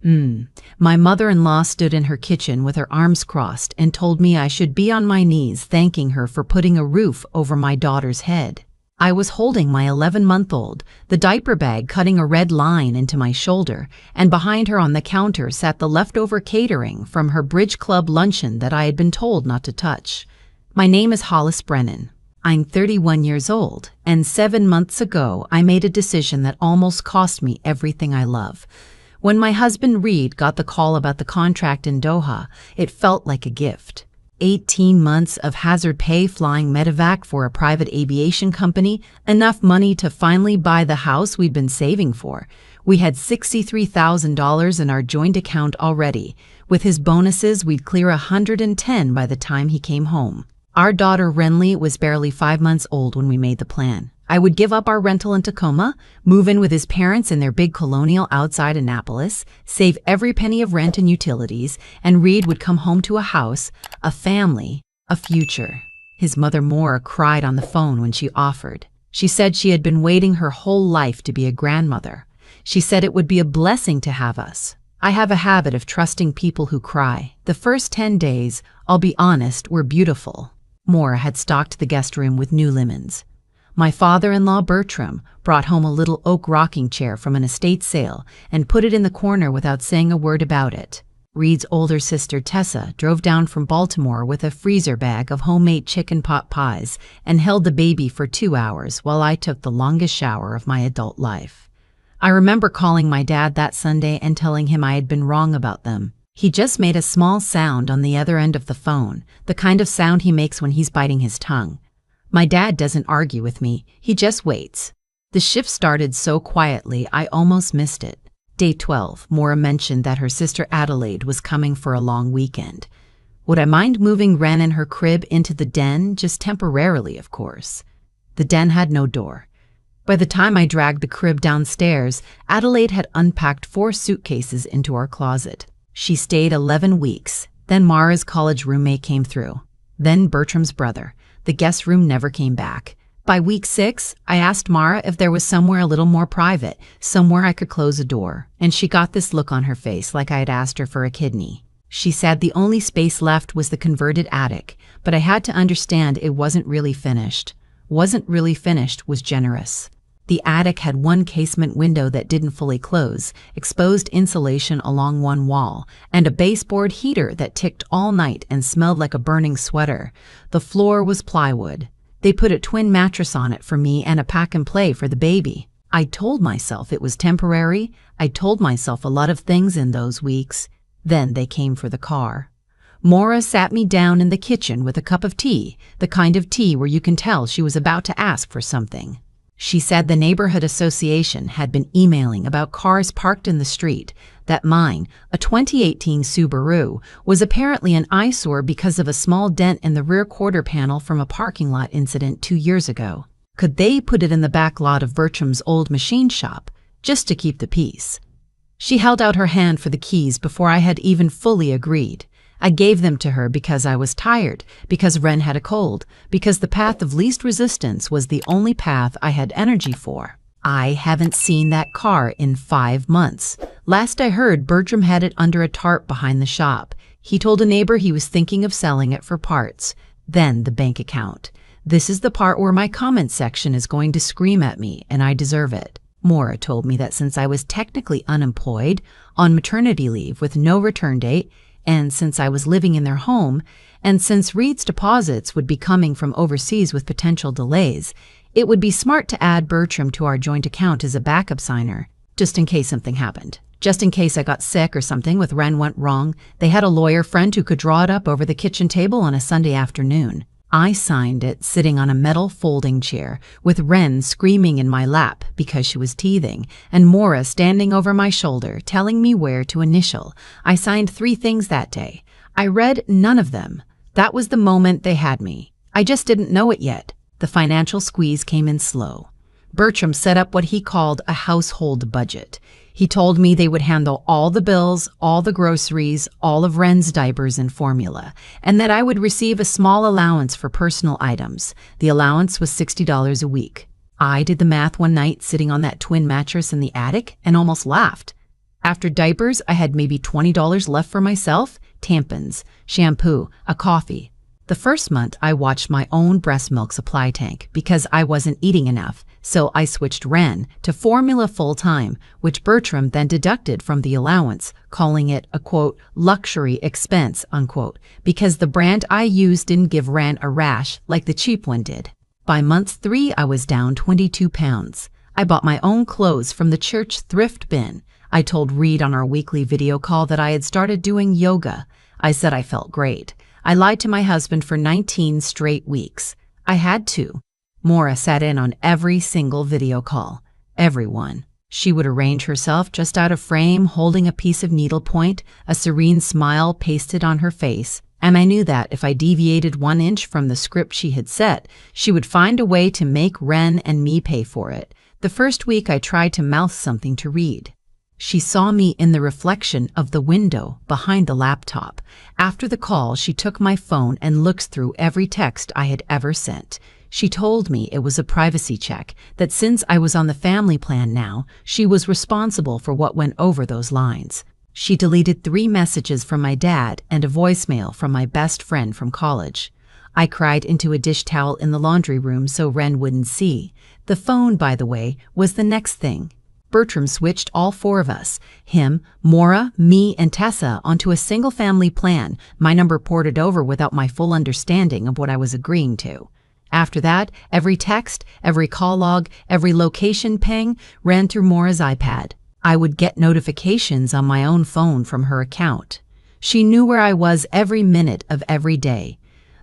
My mother-in-law stood in her kitchen with her arms crossed and told me I should be on my knees thanking her for putting a roof over my daughter's head. I was holding my 11-month-old, the diaper bag cutting a red line into my shoulder, and behind her on the counter sat the leftover catering from her Bridge Club luncheon that I had been told not to touch. My name is Hollis Brennan. I'm 31 years old, and 7 months ago I made a decision that almost cost me everything I love. When my husband Reed got the call about the contract in Doha, it felt like a gift. 18 months of hazard pay flying medevac for a private aviation company, enough money to finally buy the house we'd been saving for. We had $63,000 in our joint account already. With his bonuses, we'd clear $110,000 by the time he came home. Our daughter Renly was barely 5 months old when we made the plan. I would give up our rental in Tacoma, move in with his parents in their big colonial outside Annapolis, save every penny of rent and utilities, and Reed would come home to a house, a family, a future. His mother Maura cried on the phone when she offered. She said she had been waiting her whole life to be a grandmother. She said it would be a blessing to have us. I have a habit of trusting people who cry. The first 10 days, I'll be honest, were beautiful. Maura had stocked the guest room with new linens. My father-in-law Bertram brought home a little oak rocking chair from an estate sale and put it in the corner without saying a word about it. Reed's older sister Tessa drove down from Baltimore with a freezer bag of homemade chicken pot pies and held the baby for 2 hours while I took the longest shower of my adult life. I remember calling my dad that Sunday and telling him I had been wrong about them. He just made a small sound on the other end of the phone, the kind of sound he makes when he's biting his tongue. My dad doesn't argue with me, he just waits. The shift started so quietly I almost missed it. Day 12, Maura mentioned that her sister Adelaide was coming for a long weekend. Would I mind moving Ren and her crib into the den, just temporarily, of course? The den had no door. By the time I dragged the crib downstairs, Adelaide had unpacked 4 suitcases into our closet. She stayed 11 weeks. Then Mara's college roommate came through. Then Bertram's brother. The guest room never came back. By week 6, I asked Mara if there was somewhere a little more private, somewhere I could close a door, and she got this look on her face like I had asked her for a kidney. She said the only space left was the converted attic, but I had to understand it wasn't really finished. Wasn't really finished was generous. The attic had one casement window that didn't fully close, exposed insulation along one wall, and a baseboard heater that ticked all night and smelled like a burning sweater. The floor was plywood. They put a twin mattress on it for me and a pack-and-play for the baby. I told myself it was temporary. I told myself a lot of things in those weeks. Then they came for the car. Maura sat me down in the kitchen with a cup of tea, the kind of tea where you can tell she was about to ask for something. She said the neighborhood association had been emailing about cars parked in the street, that mine, a 2018 Subaru, was apparently an eyesore because of a small dent in the rear quarter panel from a parking lot incident 2 years ago. Could they put it in the back lot of Bertram's old machine shop, just to keep the peace? She held out her hand for the keys before I had even fully agreed. I gave them to her because I was tired, because Ren had a cold, because the path of least resistance was the only path I had energy for. I haven't seen that car in 5 months. Last I heard, Bertram had it under a tarp behind the shop. He told a neighbor he was thinking of selling it for parts. Then the bank account. This is the part where my comment section is going to scream at me, and I deserve it. Maura told me that since I was technically unemployed, on maternity leave with no return date, and since I was living in their home, and since Reed's deposits would be coming from overseas with potential delays, it would be smart to add Bertram to our joint account as a backup signer, just in case something happened. Just in case I got sick or something with Ren went wrong, they had a lawyer friend who could draw it up over the kitchen table on a Sunday afternoon. I signed it sitting on a metal folding chair, with Ren screaming in my lap because she was teething, and Maura standing over my shoulder telling me where to initial. I signed 3 things that day. I read none of them. That was the moment they had me. I just didn't know it yet. The financial squeeze came in slow. Bertram set up what he called a household budget. He told me they would handle all the bills, all the groceries, all of Ren's diapers and formula, and that I would receive a small allowance for personal items. The allowance was $60 a week. I did the math one night sitting on that twin mattress in the attic and almost laughed. After diapers, I had maybe $20 left for myself, tampons, shampoo, a coffee. The first month, I watched my own breast milk supply tank because I wasn't eating enough, so I switched Ren to formula full-time, which Bertram then deducted from the allowance, calling it a, quote, luxury expense, unquote, because the brand I used didn't give Ren a rash like the cheap one did. By month 3, I was down 22 pounds. I bought my own clothes from the church thrift bin. I told Reed on our weekly video call that I had started doing yoga. I said I felt great. I lied to my husband for 19 straight weeks. I had to. Maura sat in on every single video call. Everyone. She would arrange herself just out of frame, holding a piece of needlepoint, a serene smile pasted on her face. And I knew that if I deviated 1 inch from the script she had set, she would find a way to make Ren and me pay for it. The first week I tried to mouth something to Reed. She saw me in the reflection of the window behind the laptop. After the call, she took my phone and looked through every text I had ever sent. She told me it was a privacy check, that since I was on the family plan now, she was responsible for what went over those lines. She deleted 3 messages from my dad and a voicemail from my best friend from college. I cried into a dish towel in the laundry room so Ren wouldn't see. The phone, by the way, was the next thing. Bertram switched all 4 of us, him, Maura, me, and Tessa, onto a single-family plan, my number ported over without my full understanding of what I was agreeing to. After that, every text, every call log, every location ping ran through Maura's iPad. I would get notifications on my own phone from her account. She knew where I was every minute of every day.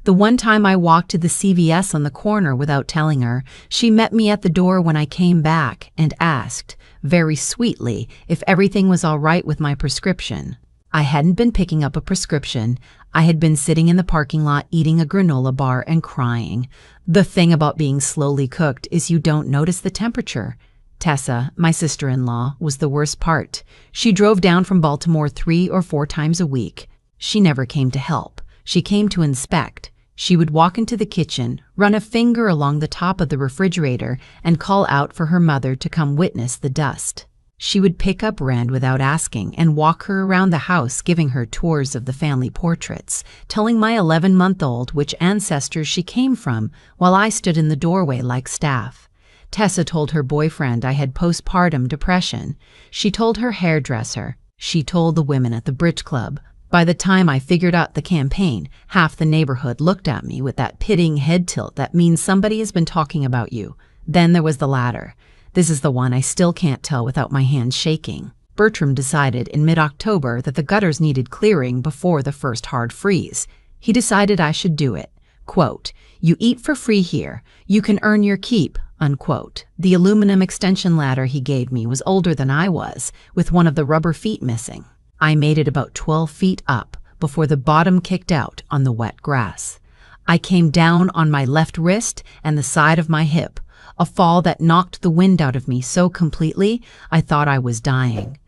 The one time I walked to the CVS on the corner without telling her, she met me at the door when I came back and asked, very sweetly, if everything was all right with my prescription. I hadn't been picking up a prescription. I had been sitting in the parking lot eating a granola bar and crying. The thing about being slowly cooked is you don't notice the temperature. Tessa, my sister-in-law, was the worst part. She drove down from Baltimore 3 or 4 times a week. She never came to help. She came to inspect. She would walk into the kitchen, run a finger along the top of the refrigerator, and call out for her mother to come witness the dust. She would pick up Rand without asking and walk her around the house, giving her tours of the family portraits, telling my 11-month-old which ancestors she came from, while I stood in the doorway like staff. Tessa told her boyfriend I had postpartum depression. She told her hairdresser. She told the women at the bridge club. By the time I figured out the campaign, half the neighborhood looked at me with that pitying head tilt that means somebody has been talking about you. Then there was the latter. This is the one I still can't tell without my hands shaking. Bertram decided in mid-October that the gutters needed clearing before the first hard freeze. He decided I should do it. Quote, "You eat for free here. You can earn your keep," unquote. The aluminum extension ladder he gave me was older than I was, with one of the rubber feet missing. I made it about 12 feet up before the bottom kicked out on the wet grass. I came down on my left wrist and the side of my hip, a fall that knocked the wind out of me so completely I thought I was dying.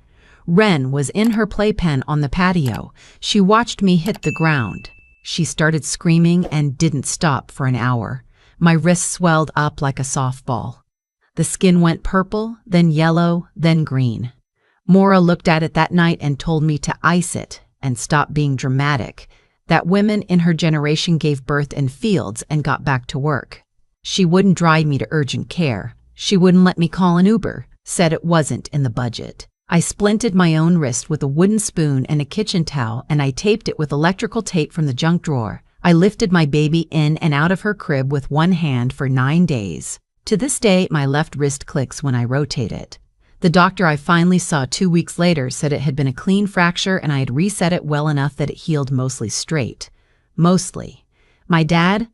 Ren was in her playpen on the patio. She watched me hit the ground. She started screaming and didn't stop for an hour. My wrist swelled up like a softball. The skin went purple, then yellow, then green. Maura looked at it that night and told me to ice it and stop being dramatic, that women in her generation gave birth in fields and got back to work. She wouldn't drive me to urgent care. She wouldn't let me call an Uber, said it wasn't in the budget. I splinted my own wrist with a wooden spoon and a kitchen towel, and I taped it with electrical tape from the junk drawer. I lifted my baby in and out of her crib with one hand for 9 days. To this day, my left wrist clicks when I rotate it. The doctor I finally saw 2 weeks later said it had been a clean fracture and I had reset it well enough that it healed mostly straight. Mostly. My dad.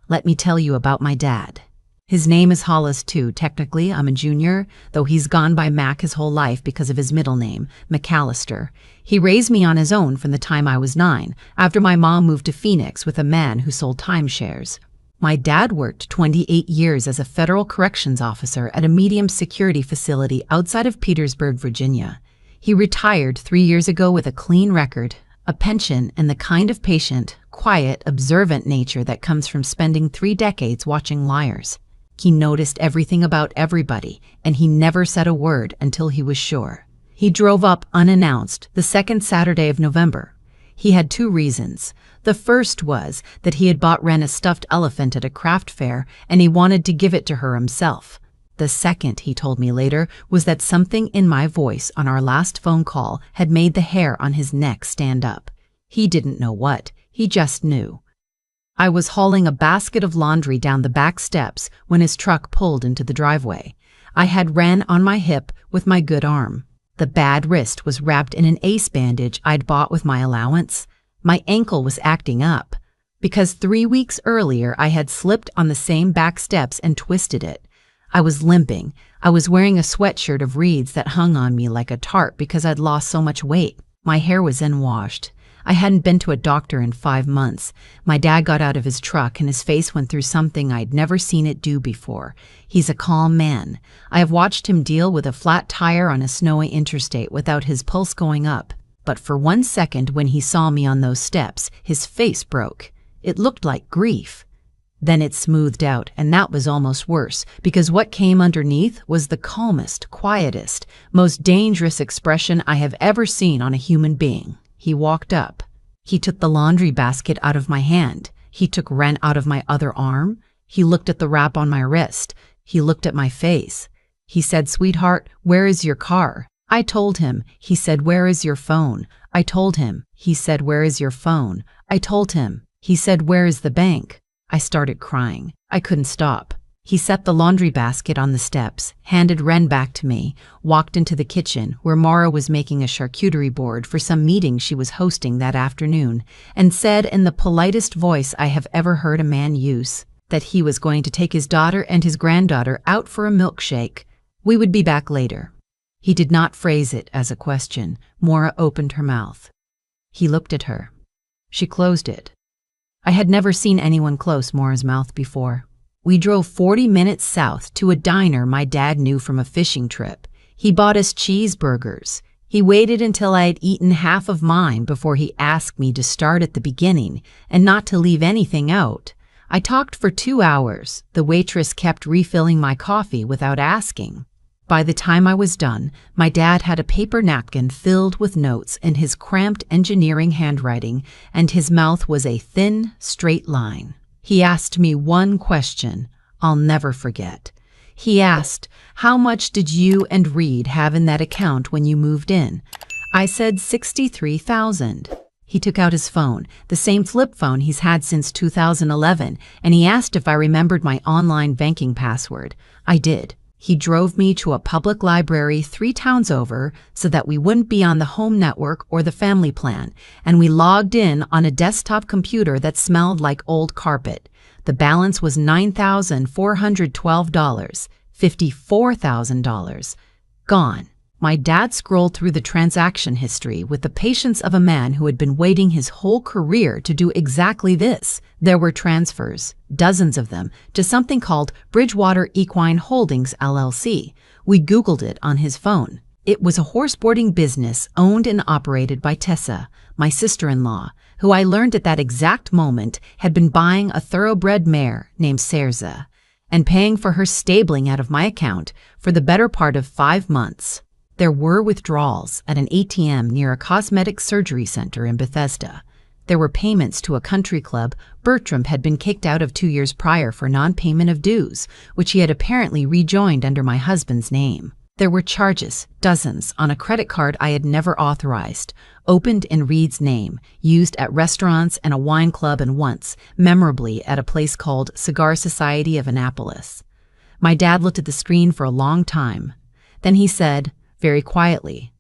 Let me tell you about my dad. His name is Hollis too. Technically, I'm a junior, though he's gone by Mac his whole life because of his middle name, McAllister. He raised me on his own from the time I was 9, after my mom moved to Phoenix with a man who sold timeshares. My dad worked 28 years as a federal corrections officer at a medium security facility outside of Petersburg, Virginia. He retired 3 years ago with a clean record, a pension, and the kind of patient, quiet, observant nature that comes from spending 3 decades watching liars. He noticed everything about everybody, and he never said a word until he was sure. He drove up unannounced the second Saturday of November. He had 2 reasons. The first was that he had bought Ren a stuffed elephant at a craft fair and he wanted to give it to her himself. The second, he told me later, was that something in my voice on our last phone call had made the hair on his neck stand up. He didn't know what, he just knew. I was hauling a basket of laundry down the back steps when his truck pulled into the driveway. I had Ren on my hip with my good arm. The bad wrist was wrapped in an ace bandage I'd bought with my allowance. My ankle was acting up, because 3 weeks earlier I had slipped on the same back steps and twisted it. I was limping. I was wearing a sweatshirt of reeds that hung on me like a tarp because I'd lost so much weight. My hair was unwashed. I hadn't been to a doctor in 5 months. My dad got out of his truck and his face went through something I'd never seen it do before. He's a calm man. I have watched him deal with a flat tire on a snowy interstate without his pulse going up. But for 1 second when he saw me on those steps, his face broke. It looked like grief. Then it smoothed out, and that was almost worse, because what came underneath was the calmest, quietest, most dangerous expression I have ever seen on a human being. He walked up. He took the laundry basket out of my hand. He took Ren out of my other arm. He looked at the wrap on my wrist. He looked at my face. He said, "Sweetheart, where is your car?" I told him. He said, "Where is your phone?" I told him. He said, "Where is your phone?" I told him. He said, "Where is the bank?" I started crying. I couldn't stop. He set the laundry basket on the steps, handed Ren back to me, walked into the kitchen where Mara was making a charcuterie board for some meeting she was hosting that afternoon, and said in the politest voice I have ever heard a man use that he was going to take his daughter and his granddaughter out for a milkshake. We would be back later. He did not phrase it as a question. Mara opened her mouth. He looked at her. She closed it. I had never seen anyone close Mora's mouth before. We drove 40 minutes south to a diner my dad knew from a fishing trip. He bought us cheeseburgers. He waited until I had eaten half of mine before he asked me to start at the beginning and not to leave anything out. I talked for 2 hours. The waitress kept refilling my coffee without asking. By the time I was done, my dad had a paper napkin filled with notes in his cramped engineering handwriting, and his mouth was a thin, straight line. He asked me one question I'll never forget. He asked, "How much did you and Reed have in that account when you moved in?" I said $63,000. He took out his phone, the same flip phone he's had since 2011, and he asked if I remembered my online banking password. I did. He drove me to a public library 3 towns over so that we wouldn't be on the home network or the family plan, and we logged in on a desktop computer that smelled like old carpet. The balance was $9,412, $54,000. Gone. My dad scrolled through the transaction history with the patience of a man who had been waiting his whole career to do exactly this. There were transfers, dozens of them, to something called Bridgewater Equine Holdings, LLC. We Googled it on his phone. It was a horseboarding business owned and operated by Tessa, my sister-in-law, who I learned at that exact moment had been buying a thoroughbred mare named Serza and paying for her stabling out of my account for the better part of 5 months. There were withdrawals at an ATM near a cosmetic surgery center in Bethesda. There were payments to a country club Bertram had been kicked out of 2 years prior for non-payment of dues, which he had apparently rejoined under my husband's name. There were charges, dozens, on a credit card I had never authorized, opened in Reed's name, used at restaurants and a wine club, and once, memorably, at a place called Cigar Society of Annapolis. My dad looked at the screen for a long time. Then he said, very quietly,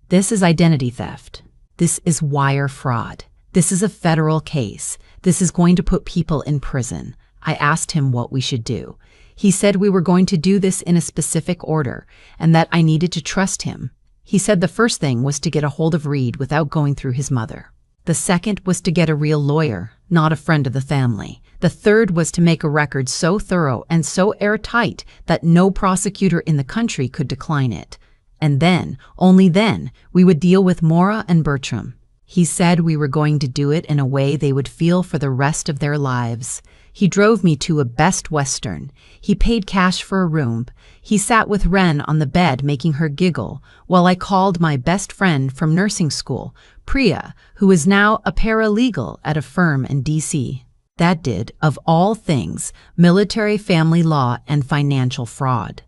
"This is identity theft. This is wire fraud. This is a federal case. This is going to put people in prison." I asked him what we should do. He said we were going to do this in a specific order and that I needed to trust him. He said the first thing was to get a hold of Reed without going through his mother. The second was to get a real lawyer, not a friend of the family. The third was to make a record so thorough and so airtight that no prosecutor in the country could decline it. And then, only then, we would deal with Mora and Bertram. He said we were going to do it in a way they would feel for the rest of their lives. He drove me to a Best Western. He paid cash for a room. He sat with Ren on the bed making her giggle while I called my best friend from nursing school, Priya, who is now a paralegal at a firm in D.C. that did, of all things, military family law and financial fraud.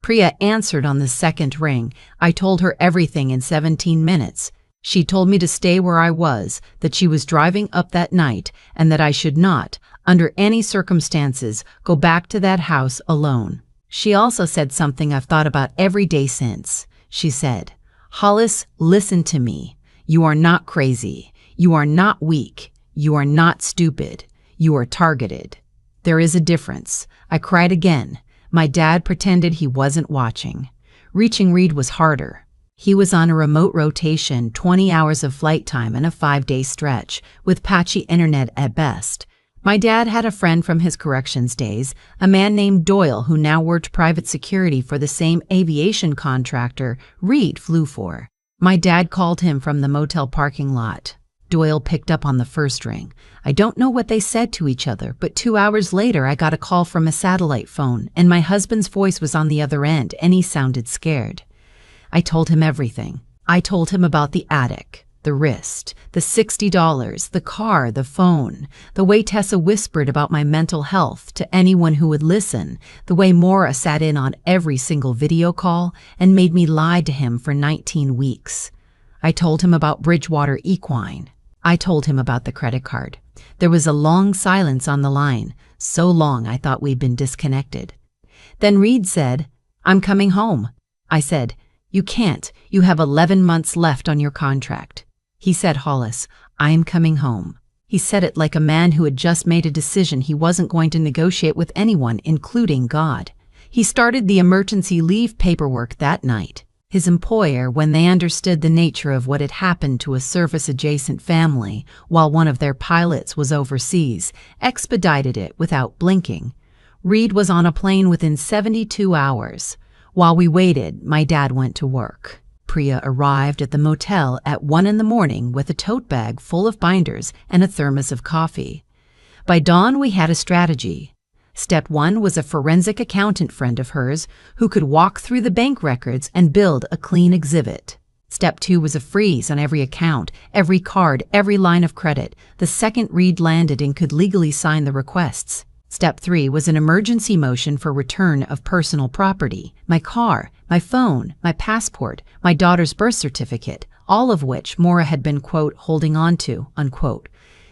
Priya answered on the second ring. I told her everything in 17 minutes. She told me to stay where I was, that she was driving up that night, and that I should not, under any circumstances, go back to that house alone. She also said something I've thought about every day since. She said, "Hollis, listen to me. You are not crazy. You are not weak. You are not stupid. You are targeted. There is a difference." I cried again. My dad pretended he wasn't watching. Reaching Reed was harder. He was on a remote rotation, 20 hours of flight time and a 5-day stretch, with patchy internet at best. My dad had a friend from his corrections days, a man named Doyle who now worked private security for the same aviation contractor Reed flew for. My dad called him from the motel parking lot. Doyle picked up on the first ring. I don't know what they said to each other, but 2 hours later I got a call from a satellite phone, and my husband's voice was on the other end, and he sounded scared. I told him everything. I told him about the attic, the wrist, the $60, the car, the phone, the way Tessa whispered about my mental health to anyone who would listen, the way Maura sat in on every single video call and made me lie to him for 19 weeks. I told him about Bridgewater Equine. I told him about the credit card. There was a long silence on the line, so long I thought we'd been disconnected. Then Reed said, "I'm coming home." I said, "You can't. You have 11 months left on your contract." He said, "Hollis, I am coming home." He said it like a man who had just made a decision he wasn't going to negotiate with anyone, including God. He started the emergency leave paperwork that night. His employer, when they understood the nature of what had happened to a service-adjacent family while one of their pilots was overseas, expedited it without blinking. Reed was on a plane within 72 hours. While we waited, my dad went to work. Priya arrived at the motel at 1 in the morning with a tote bag full of binders and a thermos of coffee. By dawn, we had a strategy. Step 1 was a forensic accountant friend of hers who could walk through the bank records and build a clean exhibit. Step 2 was a freeze on every account, every card, every line of credit, the second Reed landed and could legally sign the requests. Step 3 was an emergency motion for return of personal property, my car, my phone, my passport, my daughter's birth certificate, all of which Maura had been, quote, holding on to, unquote.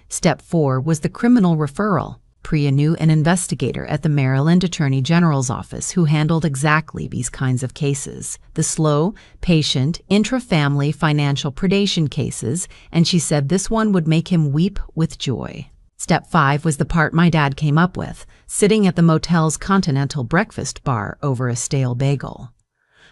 Step 4 was the criminal referral. Priya knew an investigator at the Maryland Attorney General's office who handled exactly these kinds of cases, the slow, patient, intra-family financial predation cases, and she said this one would make him weep with joy. Step 5 was the part my dad came up with, sitting at the motel's continental breakfast bar over a stale bagel.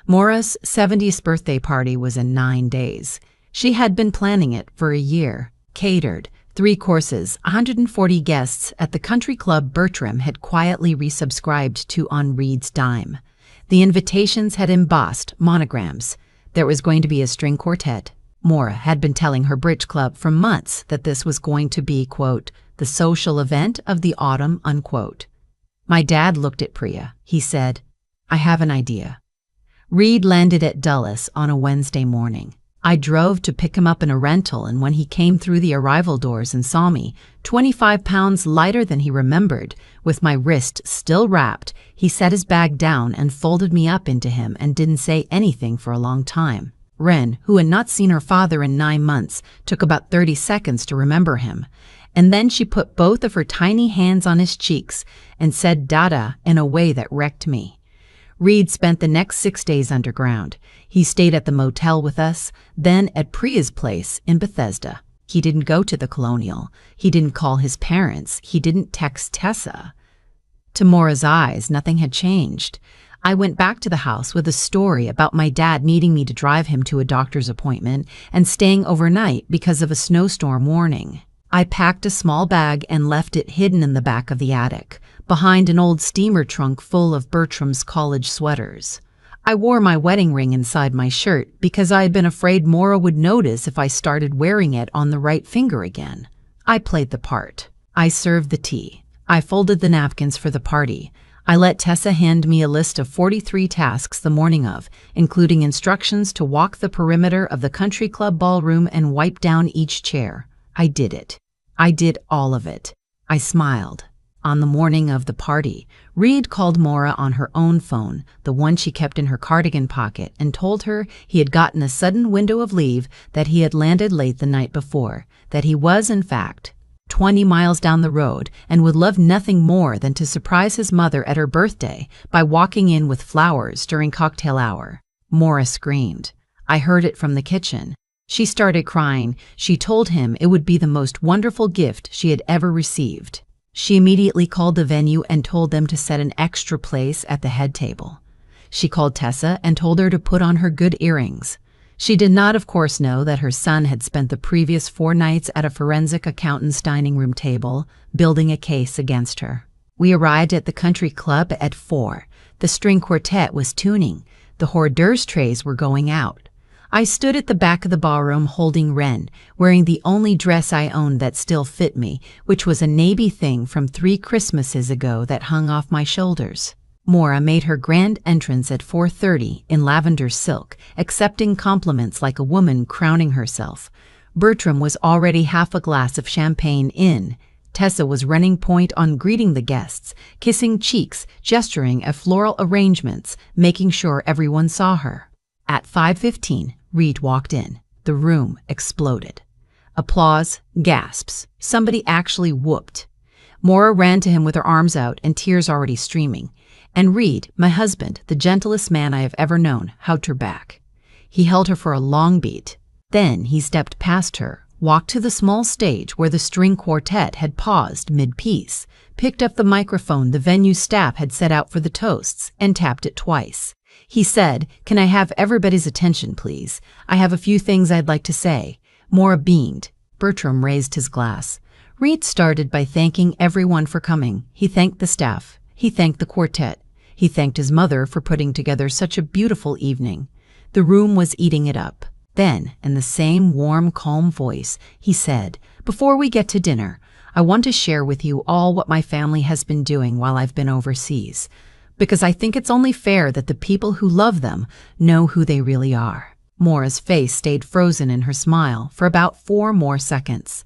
Maura's 70th birthday party was in 9 days. She had been planning it for a year, catered, 3 courses, 140 guests at the country club Bertram had quietly resubscribed to on Reed's dime. The invitations had embossed monograms. There was going to be a string quartet. Maura had been telling her bridge club for months that this was going to be, quote, the social event of the autumn, unquote. My dad looked at Priya. He said, "I have an idea." Reed landed at Dulles on a Wednesday morning. I drove to pick him up in a rental, and when he came through the arrival doors and saw me, 25 pounds lighter than he remembered, with my wrist still wrapped, he set his bag down and folded me up into him and didn't say anything for a long time. Ren, who had not seen her father in 9 months, took about 30 seconds to remember him, and then she put both of her tiny hands on his cheeks and said "Dada" in a way that wrecked me. Reed spent the next 6 days underground. He stayed at the motel with us, then at Priya's place in Bethesda. He didn't go to the Colonial. He didn't call his parents. He didn't text Tessa. To Maura's eyes, nothing had changed. I went back to the house with a story about my dad needing me to drive him to a doctor's appointment and staying overnight because of a snowstorm warning. I packed a small bag and left it hidden in the back of the attic, behind an old steamer trunk full of Bertram's college sweaters. I wore my wedding ring inside my shirt because I had been afraid Maura would notice if I started wearing it on the right finger again. I played the part. I served the tea. I folded the napkins for the party. I let Tessa hand me a list of 43 tasks the morning of, including instructions to walk the perimeter of the country club ballroom and wipe down each chair. I did it. I did all of it. I smiled. On the morning of the party, Reed called Maura on her own phone, the one she kept in her cardigan pocket, and told her he had gotten a sudden window of leave, that he had landed late the night before, that he was, in fact, 20 miles down the road and would love nothing more than to surprise his mother at her birthday by walking in with flowers during cocktail hour. Maura screamed. I heard it from the kitchen. She started crying. She told him it would be the most wonderful gift she had ever received. She immediately called the venue and told them to set an extra place at the head table. She called Tessa and told her to put on her good earrings. She did not, of course, know that her son had spent the previous 4 nights at a forensic accountant's dining room table, building a case against her. We arrived at the country club at 4. The string quartet was tuning. The hors d'oeuvres trays were going out. I stood at the back of the ballroom holding Ren, wearing the only dress I owned that still fit me, which was a navy thing from 3 Christmases ago that hung off my shoulders. Maura made her grand entrance at 4:30 in lavender silk, accepting compliments like a woman crowning herself. Bertram was already half a glass of champagne in. Tessa was running point on greeting the guests, kissing cheeks, gesturing at floral arrangements, making sure everyone saw her. At 5:15, Reed walked in. The room exploded. Applause, gasps. Somebody actually whooped. Maura ran to him with her arms out and tears already streaming. And Reed, my husband, the gentlest man I have ever known, hugged her back. He held her for a long beat. Then he stepped past her, walked to the small stage where the string quartet had paused mid-piece, picked up the microphone the venue staff had set out for the toasts, and tapped it twice. He said, "Can I have everybody's attention, please? I have a few things I'd like to say." Maura beamed. Bertram raised his glass. Reed started by thanking everyone for coming. He thanked the staff. He thanked the quartet. He thanked his mother for putting together such a beautiful evening. The room was eating it up. Then, in the same warm, calm voice, he said, "Before we get to dinner, I want to share with you all what my family has been doing while I've been overseas, because I think it's only fair that the people who love them know who they really are." Maura's face stayed frozen in her smile for about 4 more seconds.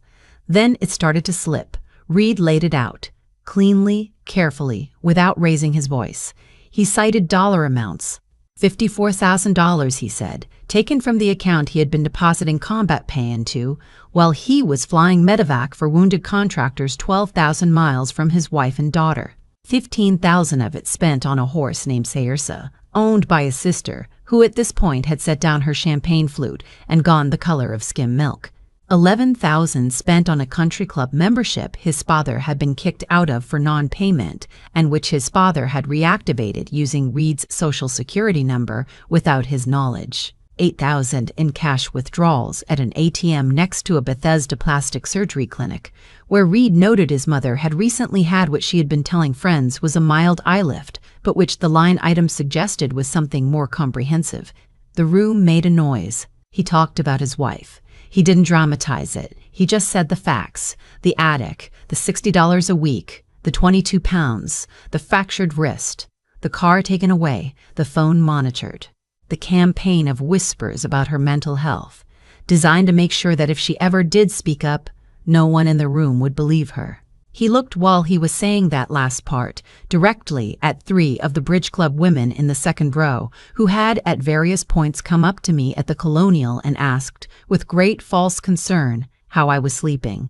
Then it started to slip. Reed laid it out, cleanly, carefully, without raising his voice. He cited dollar amounts. $54,000, he said, taken from the account he had been depositing combat pay into, while he was flying medevac for wounded contractors 12,000 miles from his wife and daughter. 15,000 of it spent on a horse named Sairsa, owned by his sister, who at this point had set down her champagne flute and gone the color of skim milk. 11,000 spent on a country club membership his father had been kicked out of for non-payment, and which his father had reactivated using Reed's social security number without his knowledge. 8,000 in cash withdrawals at an ATM next to a Bethesda plastic surgery clinic, where Reed noted his mother had recently had what she had been telling friends was a mild eye lift, but which the line item suggested was something more comprehensive. The room made a noise. He talked about his wife. He didn't dramatize it. He just said the facts. The attic, the $60 a week, the 22 pounds, the fractured wrist, the car taken away, the phone monitored. The campaign of whispers about her mental health, designed to make sure that if she ever did speak up, no one in the room would believe her. He looked while he was saying that last part directly at 3 of the Bridge Club women in the second row, who had at various points come up to me at the Colonial and asked, with great false concern, how I was sleeping.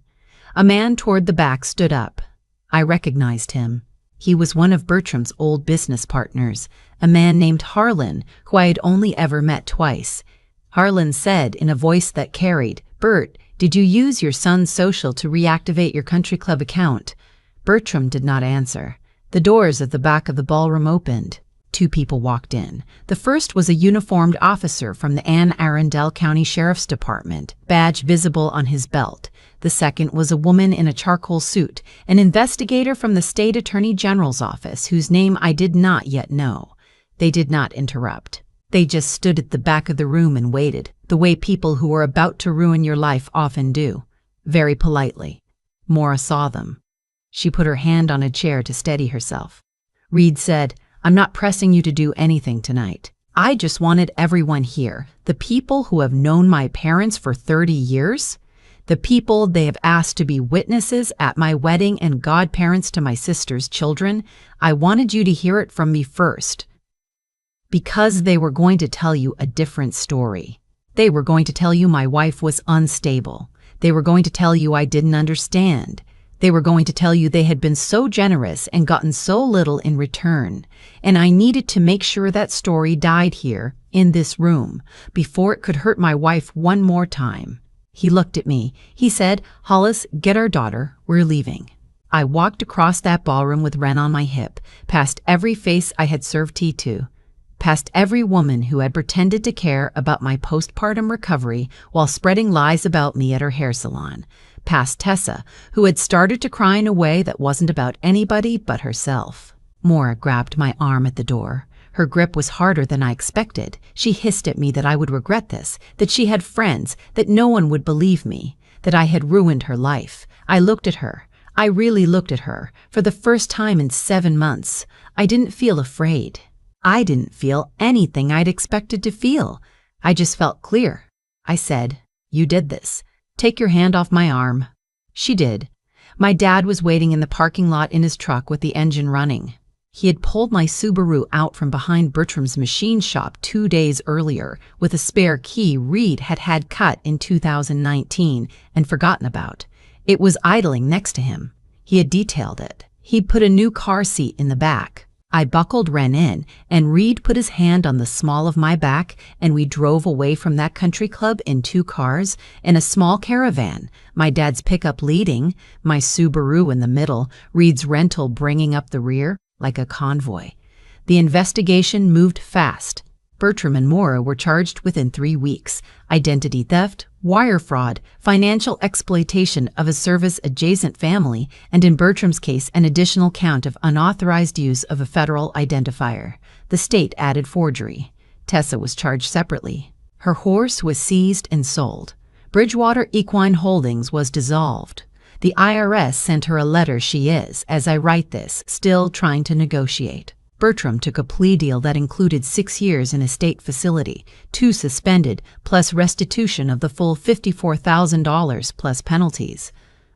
A man toward the back stood up. I recognized him. He was one of Bertram's old business partners, a man named Harlan, who I had only ever met twice. Harlan said in a voice that carried, "Bert, did you use your son's social to reactivate your country club account?" Bertram did not answer. The doors at the back of the ballroom opened. 2 people walked in. The first was a uniformed officer from the Anne Arundel County Sheriff's Department, badge visible on his belt. The second was a woman in a charcoal suit, an investigator from the State Attorney General's office, whose name I did not yet know. They did not interrupt. They just stood at the back of the room and waited, the way people who are about to ruin your life often do, very politely. Maura saw them. She put her hand on a chair to steady herself. Reed said, "I'm not pressing you to do anything tonight. I just wanted everyone here, the people who have known my parents for 30 years, the people they have asked to be witnesses at my wedding and godparents to my sister's children. I wanted you to hear it from me first, because they were going to tell you a different story. They were going to tell you my wife was unstable. They were going to tell you I didn't understand. They were going to tell you they had been so generous and gotten so little in return. And I needed to make sure that story died here, in this room, before it could hurt my wife one more time." He looked at me. He said, "Hollis, get our daughter. We're leaving." I walked across that ballroom with Ren on my hip, past every face I had served tea to, past every woman who had pretended to care about my postpartum recovery while spreading lies about me at her hair salon, past Tessa, who had started to cry in a way that wasn't about anybody but herself. Maura grabbed my arm at the door. Her grip was harder than I expected. She hissed at me that I would regret this, that she had friends, that no one would believe me, that I had ruined her life. I looked at her. I really looked at her. For the first time in 7 months, I didn't feel afraid. I didn't feel anything I'd expected to feel. I just felt clear. I said, "You did this. Take your hand off my arm." She did. My dad was waiting in the parking lot in his truck with the engine running. He had pulled my Subaru out from behind Bertram's machine shop 2 days earlier with a spare key Reed had had cut in 2019 and forgotten about. It was idling next to him. He had detailed it. He'd put a new car seat in the back. I buckled Ren in, and Reed put his hand on the small of my back, and we drove away from that country club in 2 cars, in a small caravan, my dad's pickup leading, my Subaru in the middle, Reed's rental bringing up the rear, like a convoy. The investigation moved fast. Bertram and Maura were charged within 3 weeks. Identity theft, wire fraud, financial exploitation of a service-adjacent family, and in Bertram's case, an additional count of unauthorized use of a federal identifier. The state added forgery. Tessa was charged separately. Her horse was seized and sold. Bridgewater Equine Holdings was dissolved. The IRS sent her a letter. She is, as I write this, still trying to negotiate. Bertram took a plea deal that included 6 years in a state facility, 2 suspended, plus restitution of the full $54,000 plus penalties.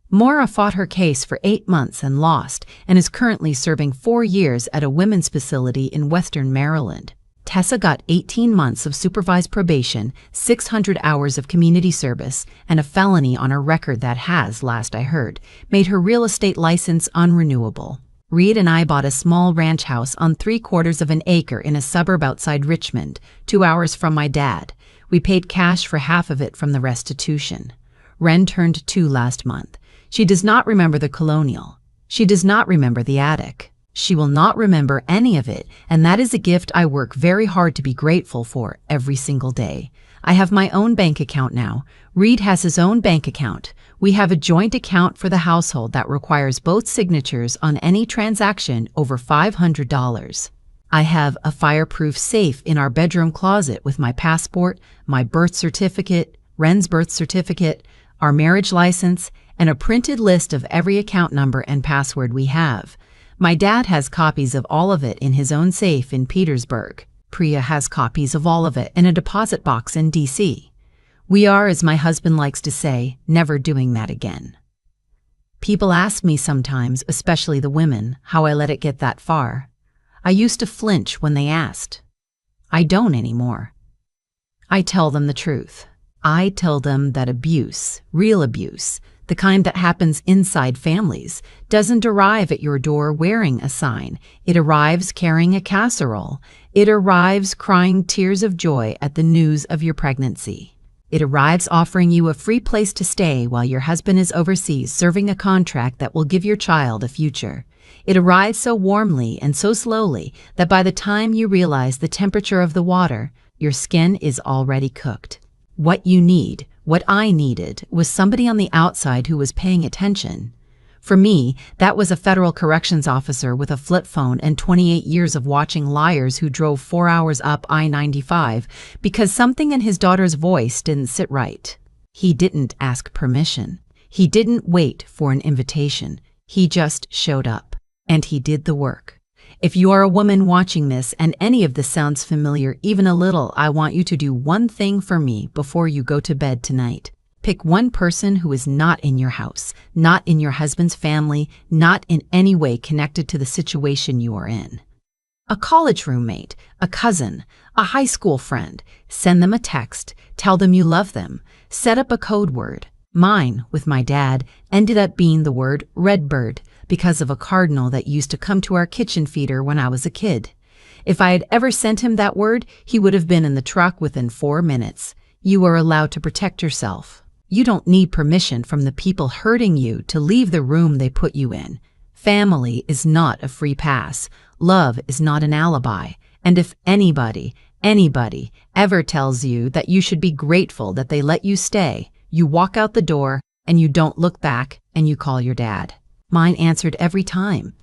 Maura fought her case for 8 months and lost, and is currently serving 4 years at a women's facility in Western Maryland. Tessa got 18 months of supervised probation, 600 hours of community service, and a felony on her record that has, last I heard, made her real estate license unrenewable. Reed and I bought a small ranch house on 3/4 of an acre in a suburb outside Richmond, 2 hours from my dad. We paid cash for half of it from the restitution. Ren turned 2 last month. She does not remember the colonial. She does not remember the attic. She will not remember any of it, and that is a gift I work very hard to be grateful for every single day. I have my own bank account now. Reed has his own bank account. We have a joint account for the household that requires both signatures on any transaction over $500. I have a fireproof safe in our bedroom closet with my passport, my birth certificate, Ren's birth certificate, our marriage license, and a printed list of every account number and password we have. My dad has copies of all of it in his own safe in Petersburg. Priya has copies of all of it in a deposit box in D.C. We are, as my husband likes to say, never doing that again. People ask me sometimes, especially the women, how I let it get that far. I used to flinch when they asked. I don't anymore. I tell them the truth. I tell them that abuse, real abuse, the kind that happens inside families, doesn't arrive at your door wearing a sign. It arrives carrying a casserole. It arrives crying tears of joy at the news of your pregnancy. It arrives offering you a free place to stay while your husband is overseas serving a contract that will give your child a future. It arrives so warmly and so slowly that by the time you realize the temperature of the water, your skin is already cooked. What you need, what I needed, was somebody on the outside who was paying attention. For me, that was a federal corrections officer with a flip phone and 28 years of watching liars who drove 4 hours up I-95 because something in his daughter's voice didn't sit right. He didn't ask permission. He didn't wait for an invitation. He just showed up. And he did the work. If you are a woman watching this and any of this sounds familiar even a little, I want you to do one thing for me before you go to bed tonight. Pick one person who is not in your house, not in your husband's family, not in any way connected to the situation you are in. A college roommate, a cousin, a high school friend. Send them a text, tell them you love them, set up a code word. Mine, with my dad, ended up being the word redbird because of a cardinal that used to come to our kitchen feeder when I was a kid. If I had ever sent him that word, he would have been in the truck within 4 minutes. You are allowed to protect yourself. You don't need permission from the people hurting you to leave the room they put you in. Family is not a free pass. Love is not an alibi. And if anybody ever tells you that you should be grateful that they let you stay, you walk out the door and you don't look back and you call your dad. Mine answered every time.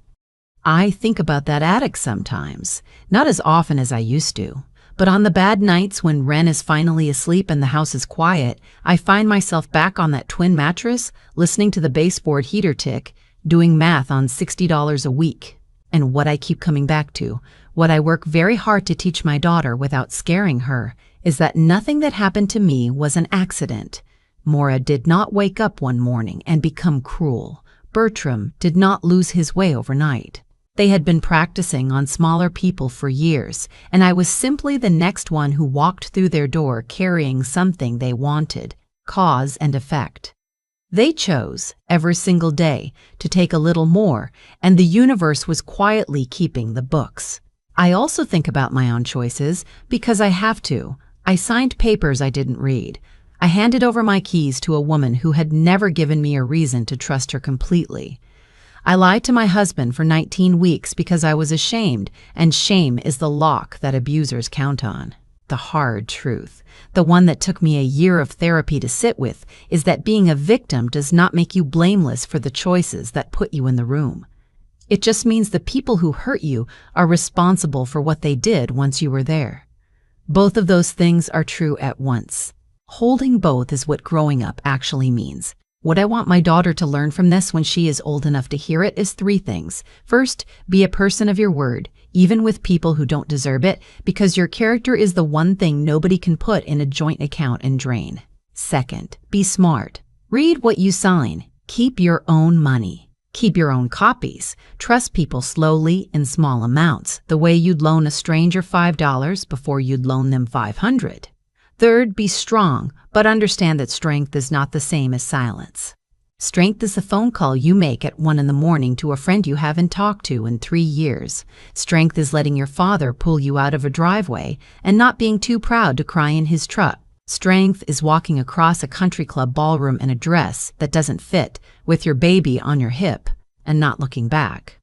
I think about that attic sometimes, not as often as I used to. But on the bad nights when Ren is finally asleep and the house is quiet, I find myself back on that twin mattress, listening to the baseboard heater tick, doing math on $60 a week. And what I keep coming back to, what I work very hard to teach my daughter without scaring her, is that nothing that happened to me was an accident. Maura did not wake up one morning and become cruel. Bertram did not lose his way overnight. They had been practicing on smaller people for years, and I was simply the next one who walked through their door carrying something they wanted, cause and effect. They chose, every single day, to take a little more, and the universe was quietly keeping the books. I also think about my own choices, because I have to. I signed papers I didn't read. I handed over my keys to a woman who had never given me a reason to trust her completely. I lied to my husband for 19 weeks because I was ashamed, and shame is the lock that abusers count on. The hard truth, the one that took me a year of therapy to sit with, is that being a victim does not make you blameless for the choices that put you in the room. It just means the people who hurt you are responsible for what they did once you were there. Both of those things are true at once. Holding both is what growing up actually means. What I want my daughter to learn from this when she is old enough to hear it is 3 things. First, be a person of your word, even with people who don't deserve it, because your character is the one thing nobody can put in a joint account and drain. Second, be smart. Read what you sign. Keep your own money. Keep your own copies. Trust people slowly in small amounts, the way you'd loan a stranger $5 before you'd loan them $500. Third, be strong, but understand that strength is not the same as silence. Strength is the phone call you make at 1 in the morning to a friend you haven't talked to in 3 years. Strength is letting your father pull you out of a driveway and not being too proud to cry in his truck. Strength is walking across a country club ballroom in a dress that doesn't fit, with your baby on your hip, and not looking back.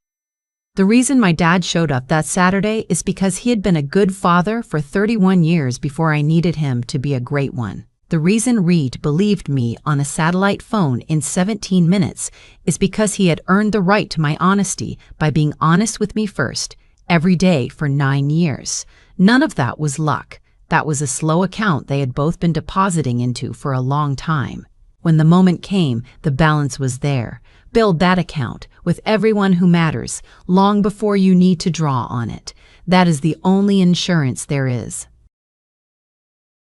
The reason my dad showed up that Saturday is because he had been a good father for 31 years before I needed him to be a great one. The reason Reed believed me on a satellite phone in 17 minutes is because he had earned the right to my honesty by being honest with me first, every day for 9 years. None of that was luck. That was a slow account they had both been depositing into for a long time. When the moment came, the balance was there. Build that account with everyone who matters long before you need to draw on it. That is the only insurance there is.